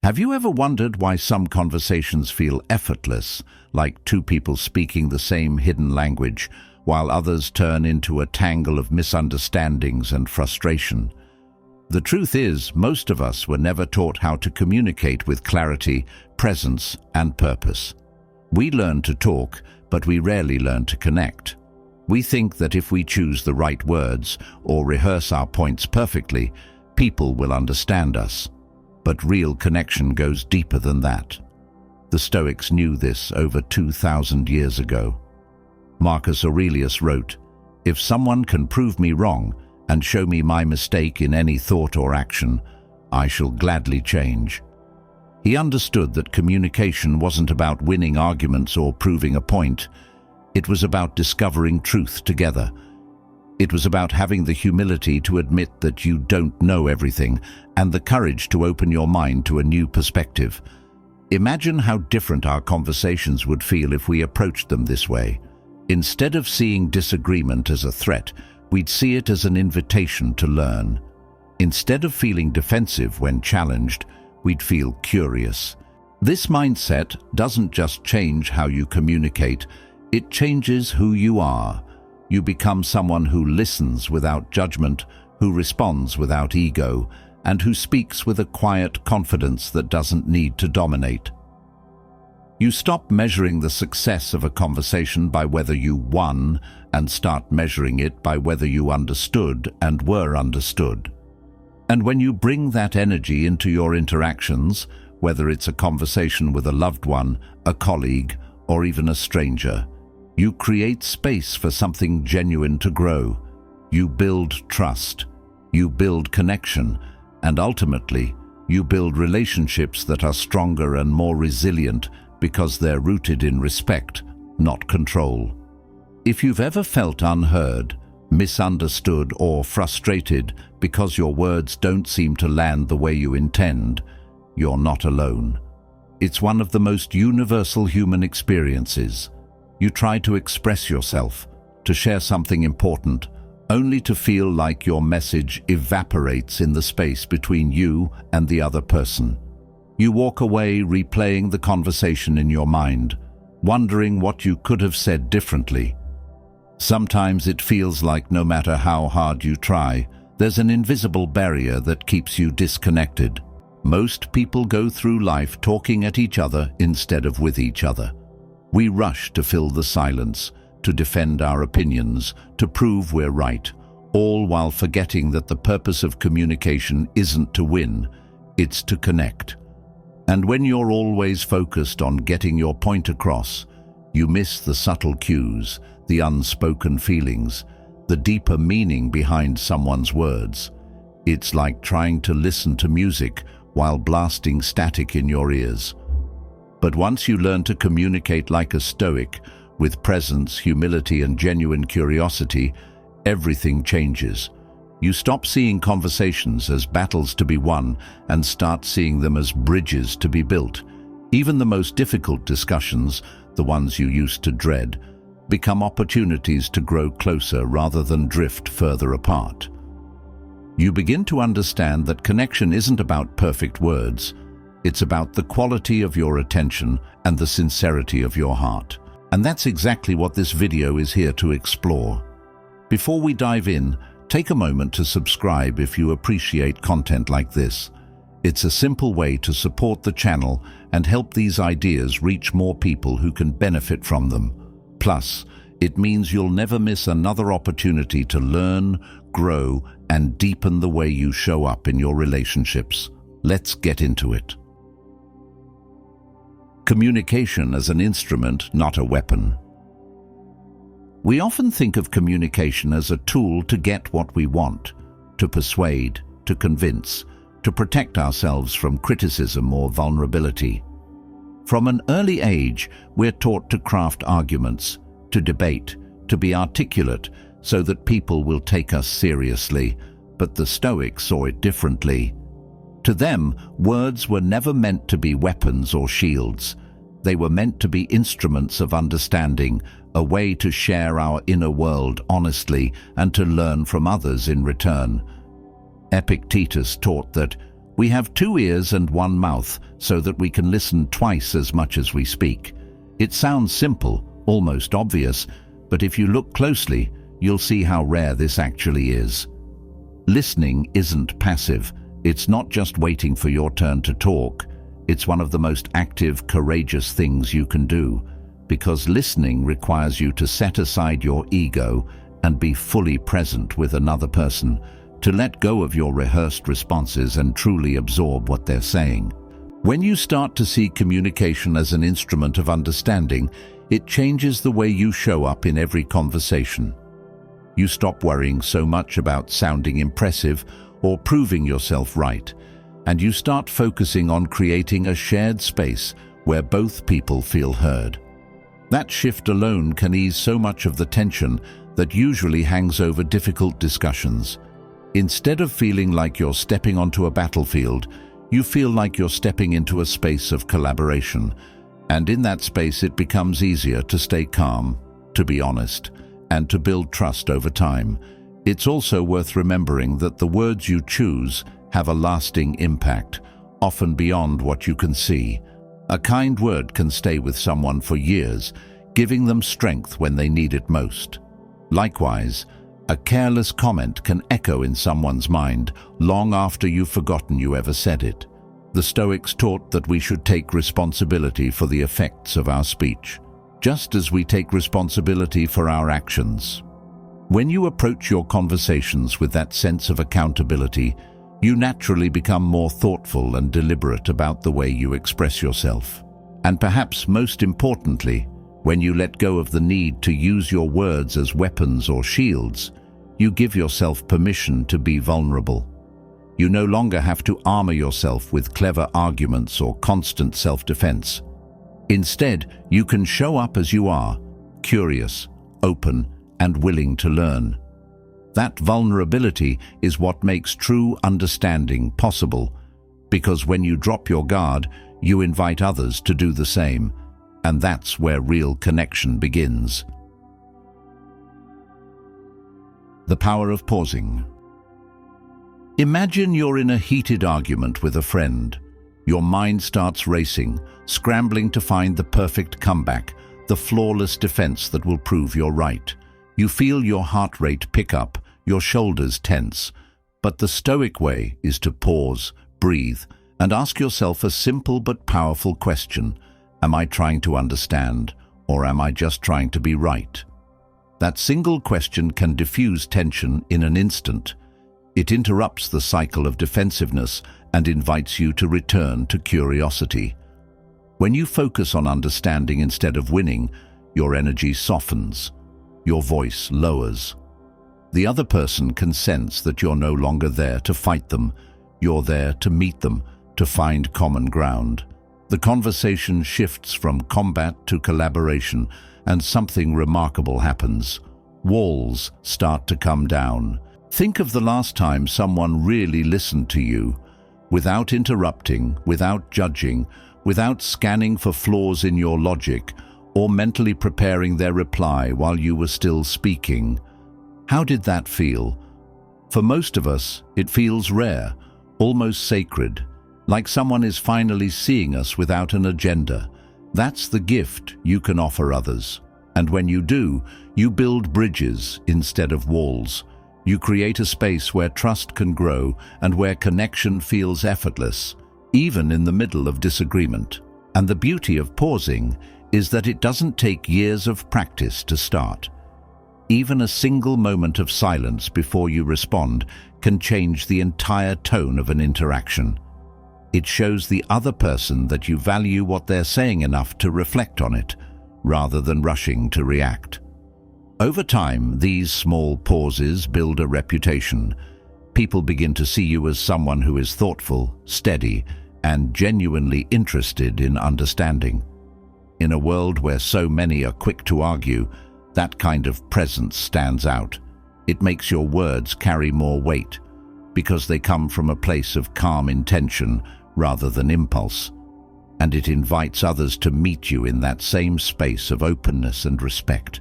Have you ever wondered why some conversations feel effortless, like two people speaking the same hidden language, while others turn into a tangle of misunderstandings and frustration? The truth is, most of us were never taught how to communicate with clarity, presence, and purpose. We learn to talk, but we rarely learn to connect. We think that if we choose the right words or rehearse our points perfectly, people will understand us. But real connection goes deeper than that. The Stoics knew this over 2,000 years ago. Marcus Aurelius wrote, "If someone can prove me wrong and show me my mistake in any thought or action, I shall gladly change." He understood that communication wasn't about winning arguments or proving a point. It was about discovering truth together. It was about having the humility to admit that you don't know everything and the courage to open your mind to a new perspective. Imagine how different our conversations would feel if we approached them this way. Instead of seeing disagreement as a threat, we'd see it as an invitation to learn. Instead of feeling defensive when challenged, we'd feel curious. This mindset doesn't just change how you communicate, it changes who you are. You become someone who listens without judgment, who responds without ego, and who speaks with a quiet confidence that doesn't need to dominate. You stop measuring the success of a conversation by whether you won and start measuring it by whether you understood and were understood. And when you bring that energy into your interactions, whether it's a conversation with a loved one, a colleague, or even a stranger, you create space for something genuine to grow. You build trust, you build connection, and ultimately, you build relationships that are stronger and more resilient because they're rooted in respect, not control. If you've ever felt unheard, misunderstood, or frustrated because your words don't seem to land the way you intend, you're not alone. It's one of the most universal human experiences. You try to express yourself, to share something important, only to feel like your message evaporates in the space between you and the other person. You walk away replaying the conversation in your mind, wondering what you could have said differently. Sometimes it feels like no matter how hard you try, there's an invisible barrier that keeps you disconnected. Most people go through life talking at each other instead of with each other. We rush to fill the silence, to defend our opinions, to prove we're right, all while forgetting that the purpose of communication isn't to win, it's to connect. And when you're always focused on getting your point across, you miss the subtle cues, the unspoken feelings, the deeper meaning behind someone's words. It's like trying to listen to music while blasting static in your ears. But once you learn to communicate like a Stoic, with presence, humility, and genuine curiosity, everything changes. You stop seeing conversations as battles to be won and start seeing them as bridges to be built. Even the most difficult discussions, the ones you used to dread, become opportunities to grow closer rather than drift further apart. You begin to understand that connection isn't about perfect words. It's about the quality of your attention and the sincerity of your heart. And that's exactly what this video is here to explore. Before we dive in, take a moment to subscribe if you appreciate content like this. It's a simple way to support the channel and help these ideas reach more people who can benefit from them. Plus, it means you'll never miss another opportunity to learn, grow, and deepen the way you show up in your relationships. Let's get into it. Communication as an instrument, not a weapon. We often think of communication as a tool to get what we want, to persuade, to convince, to protect ourselves from criticism or vulnerability. From an early age, we're taught to craft arguments, to debate, to be articulate so that people will take us seriously, but the Stoics saw it differently. To them, words were never meant to be weapons or shields. They were meant to be instruments of understanding, a way to share our inner world honestly and to learn from others in return. Epictetus taught that We have 2 ears and 1 mouth so that we can listen twice as much as we speak. It sounds simple, almost obvious, but if you look closely, you'll see how rare this actually is. Listening isn't passive. It's not just waiting for your turn to talk. It's one of the most active, courageous things you can do, because listening requires you to set aside your ego and be fully present with another person, to let go of your rehearsed responses and truly absorb what they're saying. When you start to see communication as an instrument of understanding, it changes the way you show up in every conversation. You stop worrying so much about sounding impressive or proving yourself right, and you start focusing on creating a shared space where both people feel heard. That shift alone can ease so much of the tension that usually hangs over difficult discussions. Instead of feeling like you're stepping onto a battlefield, you feel like you're stepping into a space of collaboration, and in that space it becomes easier to stay calm, to be honest, and to build trust over time. It's also worth remembering that the words you choose have a lasting impact, often beyond what you can see. A kind word can stay with someone for years, giving them strength when they need it most. Likewise, a careless comment can echo in someone's mind long after you've forgotten you ever said it. The Stoics taught that we should take responsibility for the effects of our speech, just as we take responsibility for our actions. When you approach your conversations with that sense of accountability, you naturally become more thoughtful and deliberate about the way you express yourself. And perhaps most importantly, when you let go of the need to use your words as weapons or shields, you give yourself permission to be vulnerable. You no longer have to armor yourself with clever arguments or constant self-defense. Instead, you can show up as you are, curious, open, and willing to learn. That vulnerability is what makes true understanding possible, because when you drop your guard, you invite others to do the same, and that's where real connection begins. The power of pausing. Imagine you're in a heated argument with a friend. Your mind starts racing, scrambling to find the perfect comeback, the flawless defense that will prove you're right. You feel your heart rate pick up, your shoulders tense. But the Stoic way is to pause, breathe, and ask yourself a simple but powerful question. Am I trying to understand, or am I just trying to be right? That single question can diffuse tension in an instant. It interrupts the cycle of defensiveness and invites you to return to curiosity. When you focus on understanding instead of winning, your energy softens, your voice lowers. The other person can sense that you're no longer there to fight them. You're there to meet them, to find common ground. The conversation shifts from combat to collaboration, and something remarkable happens. Walls start to come down. Think of the last time someone really listened to you, without interrupting, without judging, without scanning for flaws in your logic, or mentally preparing their reply while you were still speaking. How did that feel? For most of us, it feels rare, almost sacred, like someone is finally seeing us without an agenda. That's the gift you can offer others. And when you do, you build bridges instead of walls. You create a space where trust can grow and where connection feels effortless, even in the middle of disagreement. And the beauty of pausing is that it doesn't take years of practice to start. Even a single moment of silence before you respond can change the entire tone of an interaction. It shows the other person that you value what they're saying enough to reflect on it, rather than rushing to react. Over time, these small pauses build a reputation. People begin to see you as someone who is thoughtful, steady, and genuinely interested in understanding. In a world where so many are quick to argue, that kind of presence stands out. It makes your words carry more weight, because they come from a place of calm intention rather than impulse, and it invites others to meet you in that same space of openness and respect.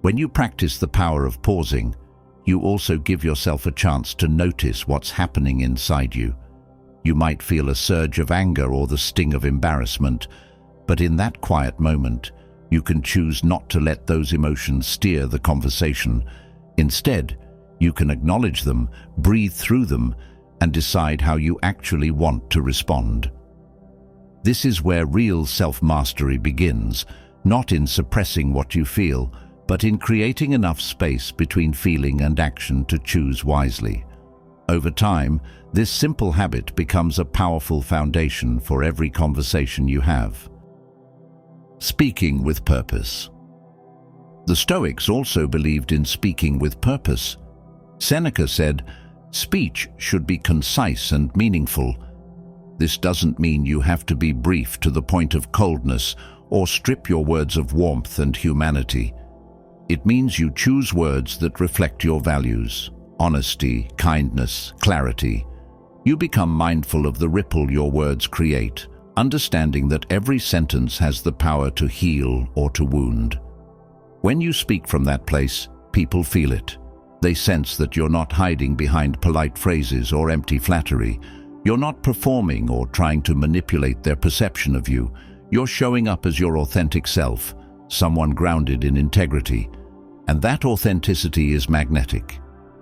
When you practice the power of pausing, you also give yourself a chance to notice what's happening inside you. You might feel a surge of anger or the sting of embarrassment, but in that quiet moment, you can choose not to let those emotions steer the conversation. Instead, you can acknowledge them, breathe through them, and decide how you actually want to respond. This is where real self-mastery begins, not in suppressing what you feel, but in creating enough space between feeling and action to choose wisely. Over time, this simple habit becomes a powerful foundation for every conversation you have. Speaking with purpose. The Stoics also believed in speaking with purpose. Seneca said, "Speech should be concise and meaningful." This doesn't mean you have to be brief to the point of coldness or strip your words of warmth and humanity. It means you choose words that reflect your values: honesty, kindness, clarity. You become mindful of the ripple your words create, understanding that every sentence has the power to heal or to wound. When you speak from that place, people feel it. They sense that you're not hiding behind polite phrases or empty flattery. You're not performing or trying to manipulate their perception of you. You're showing up as your authentic self, someone grounded in integrity. And that authenticity is magnetic.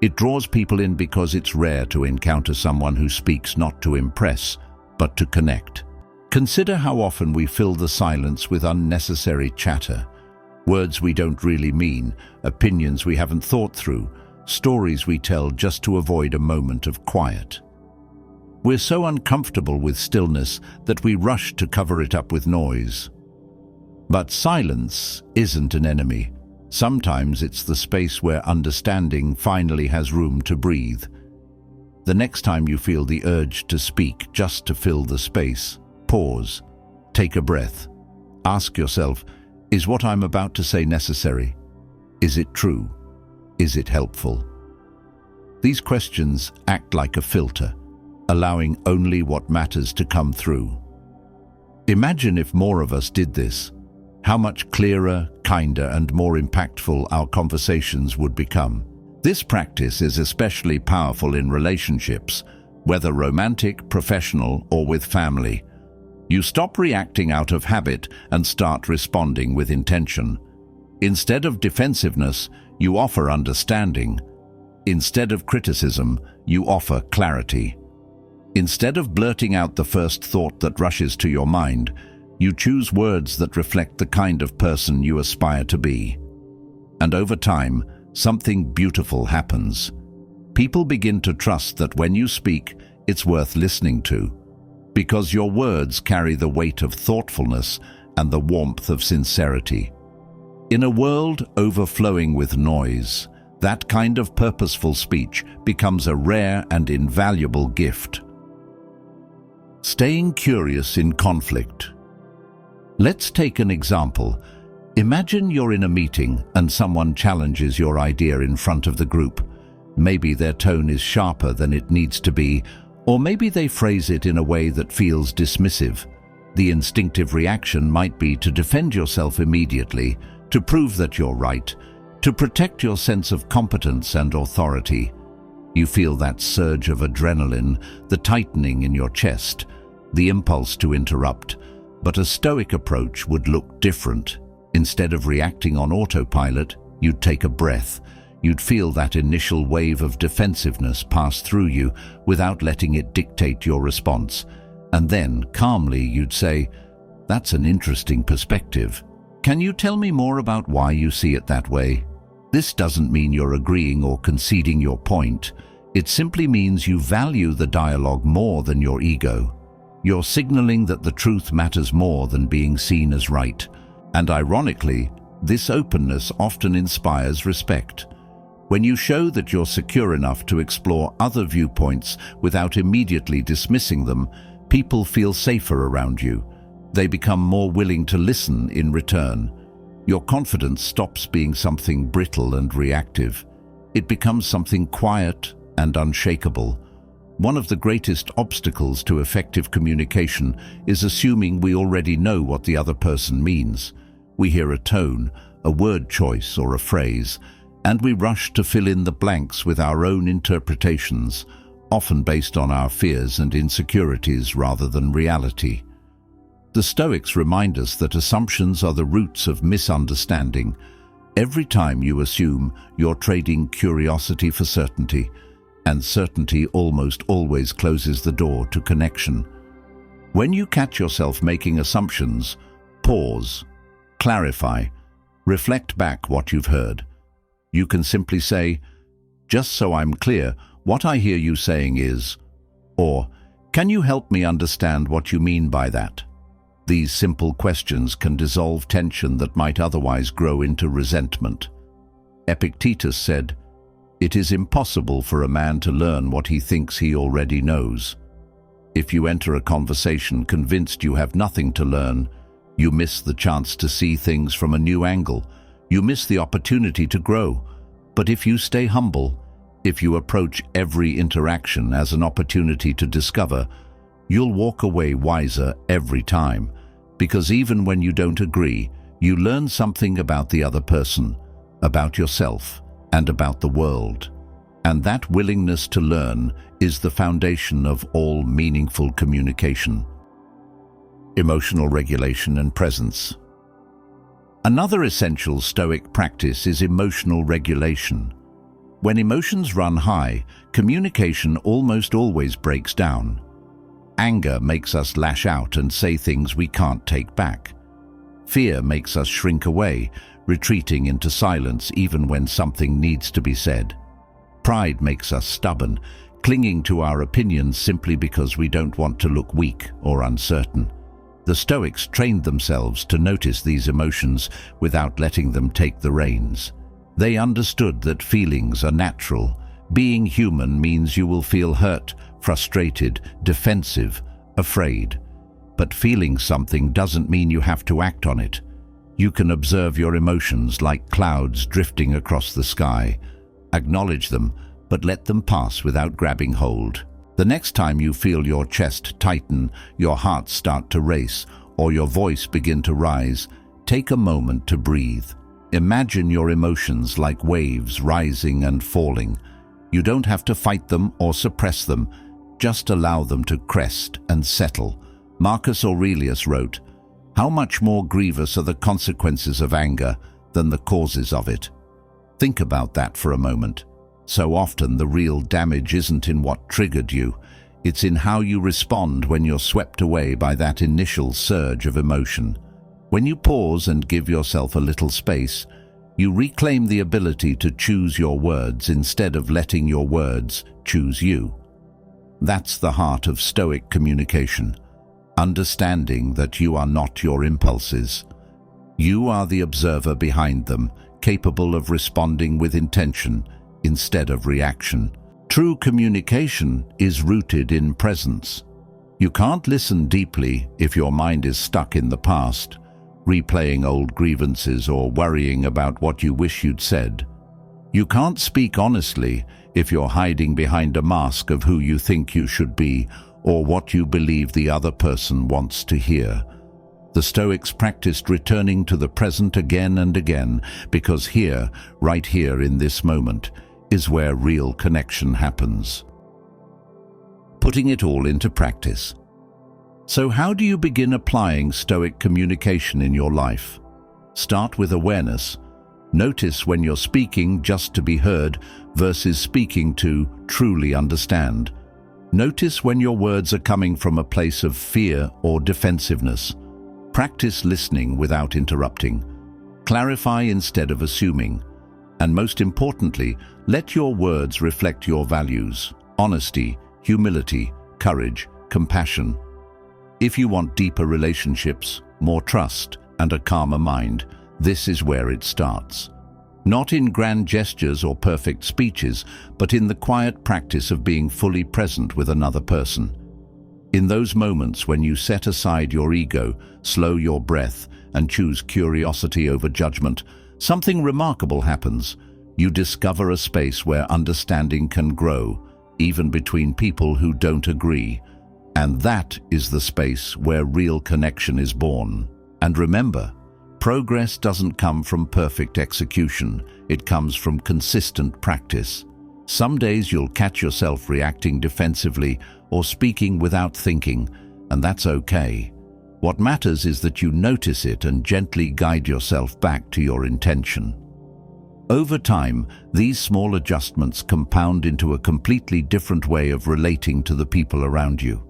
It draws people in because it's rare to encounter someone who speaks not to impress, but to connect. Consider how often we fill the silence with unnecessary chatter. Words we don't really mean, opinions we haven't thought through, stories we tell just to avoid a moment of quiet. We're so uncomfortable with stillness that we rush to cover it up with noise. But silence isn't an enemy. Sometimes it's the space where understanding finally has room to breathe. The next time you feel the urge to speak just to fill the space, pause, take a breath. Ask yourself, is what I'm about to say necessary? Is it true? Is it helpful? These questions act like a filter, allowing only what matters to come through. Imagine if more of us did this, how much clearer, kinder, and more impactful our conversations would become. This practice is especially powerful in relationships, whether romantic, professional, or with family. You stop reacting out of habit and start responding with intention. Instead of defensiveness, you offer understanding. Instead of criticism, you offer clarity. Instead of blurting out the first thought that rushes to your mind, you choose words that reflect the kind of person you aspire to be. And over time, something beautiful happens. People begin to trust that when you speak, it's worth listening to, because your words carry the weight of thoughtfulness and the warmth of sincerity. In a world overflowing with noise, that kind of purposeful speech becomes a rare and invaluable gift. Staying curious in conflict. Let's take an example. Imagine you're in a meeting and someone challenges your idea in front of the group. Maybe their tone is sharper than it needs to be, or maybe they phrase it in a way that feels dismissive. The instinctive reaction might be to defend yourself immediately, to prove that you're right, to protect your sense of competence and authority. You feel that surge of adrenaline, the tightening in your chest, the impulse to interrupt. But a Stoic approach would look different. Instead of reacting on autopilot, you'd take a breath. You'd feel that initial wave of defensiveness pass through you without letting it dictate your response. And then, calmly, you'd say, "That's an interesting perspective. Can you tell me more about why you see it that way?" This doesn't mean you're agreeing or conceding your point. It simply means you value the dialogue more than your ego. You're signaling that the truth matters more than being seen as right. And ironically, this openness often inspires respect. When you show that you're secure enough to explore other viewpoints without immediately dismissing them, people feel safer around you. They become more willing to listen in return. Your confidence stops being something brittle and reactive. It becomes something quiet and unshakable. One of the greatest obstacles to effective communication is assuming we already know what the other person means. We hear a tone, a word choice, or a phrase, and we rush to fill in the blanks with our own interpretations, often based on our fears and insecurities rather than reality. The Stoics remind us that assumptions are the roots of misunderstanding. Every time you assume, you're trading curiosity for certainty, and certainty almost always closes the door to connection. When you catch yourself making assumptions, pause, clarify, reflect back what you've heard. You can simply say, "Just so I'm clear, what I hear you saying is," or "Can you help me understand what you mean by that?" These simple questions can dissolve tension that might otherwise grow into resentment. Epictetus said, "It is impossible for a man to learn what he thinks he already knows." If you enter a conversation convinced you have nothing to learn, you miss the chance to see things from a new angle. You miss the opportunity to grow. But if you stay humble, if you approach every interaction as an opportunity to discover, you'll walk away wiser every time, because even when you don't agree, you learn something about the other person, about yourself, and about the world. And that willingness to learn is the foundation of all meaningful communication. Emotional regulation and presence. Another essential Stoic practice is emotional regulation. When emotions run high, communication almost always breaks down. Anger makes us lash out and say things we can't take back. Fear makes us shrink away, retreating into silence even when something needs to be said. Pride makes us stubborn, clinging to our opinions simply because we don't want to look weak or uncertain. The Stoics trained themselves to notice these emotions without letting them take the reins. They understood that feelings are natural. Being human means you will feel hurt, frustrated, defensive, afraid. But feeling something doesn't mean you have to act on it. You can observe your emotions like clouds drifting across the sky. Acknowledge them, but let them pass without grabbing hold. The next time you feel your chest tighten, your heart start to race, or your voice begin to rise, take a moment to breathe. Imagine your emotions like waves rising and falling. You don't have to fight them or suppress them, just allow them to crest and settle. Marcus Aurelius wrote, "How much more grievous are the consequences of anger than the causes of it?" Think about that for a moment. So often the real damage isn't in what triggered you, it's in how you respond when you're swept away by that initial surge of emotion. When you pause and give yourself a little space, you reclaim the ability to choose your words instead of letting your words choose you. That's the heart of Stoic communication, understanding that you are not your impulses. You are the observer behind them, capable of responding with intention instead of reaction. True communication is rooted in presence. You can't listen deeply if your mind is stuck in the past, replaying old grievances or worrying about what you wish you'd said. You can't speak honestly if you're hiding behind a mask of who you think you should be or what you believe the other person wants to hear. The Stoics practiced returning to the present again and again because here, right here in this moment, is where real connection happens. Putting it all into practice. So how do you begin applying Stoic communication in your life? Start with awareness. Notice when you're speaking just to be heard versus speaking to truly understand. Notice when your words are coming from a place of fear or defensiveness. Practice listening without interrupting. Clarify instead of assuming. And most importantly, let your words reflect your values: honesty, humility, courage, compassion. If you want deeper relationships, more trust, and a calmer mind, this is where it starts. Not in grand gestures or perfect speeches, but in the quiet practice of being fully present with another person. In those moments when you set aside your ego, slow your breath, and choose curiosity over judgment, something remarkable happens. You discover a space where understanding can grow, even between people who don't agree. And that is the space where real connection is born. And remember, progress doesn't come from perfect execution, it comes from consistent practice. Some days you'll catch yourself reacting defensively or speaking without thinking, and that's okay. What matters is that you notice it and gently guide yourself back to your intention. Over time, these small adjustments compound into a completely different way of relating to the people around you.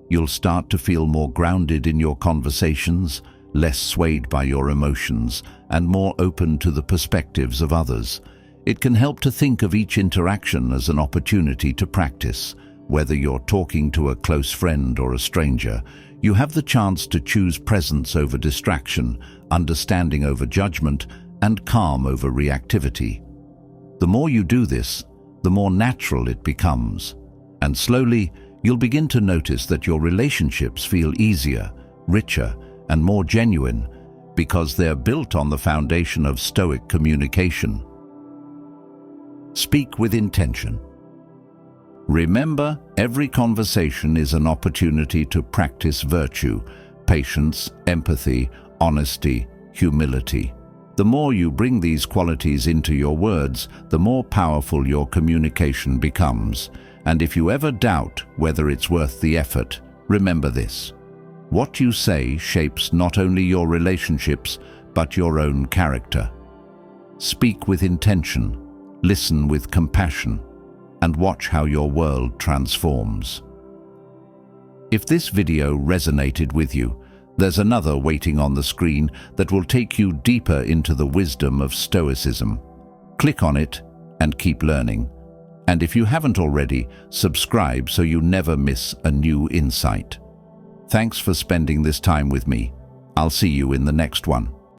You'll start to feel more grounded in your conversations, less swayed by your emotions, and more open to the perspectives of others. It can help to think of each interaction as an opportunity to practice. Whether you're talking to a close friend or a stranger, you have the chance to choose presence over distraction, understanding over judgment, and calm over reactivity. The more you do this, the more natural it becomes. And slowly, you'll begin to notice that your relationships feel easier, richer, and more genuine because they're built on the foundation of Stoic communication. Speak with intention. Remember, every conversation is an opportunity to practice virtue, patience, empathy, honesty, humility. The more you bring these qualities into your words, the more powerful your communication becomes. And if you ever doubt whether it's worth the effort, remember this. What you say shapes not only your relationships, but your own character. Speak with intention, listen with compassion, and watch how your world transforms. If this video resonated with you, there's another waiting on the screen that will take you deeper into the wisdom of Stoicism. Click on it and keep learning. And if you haven't already, subscribe so you never miss a new insight. Thanks for spending this time with me. I'll see you in the next one.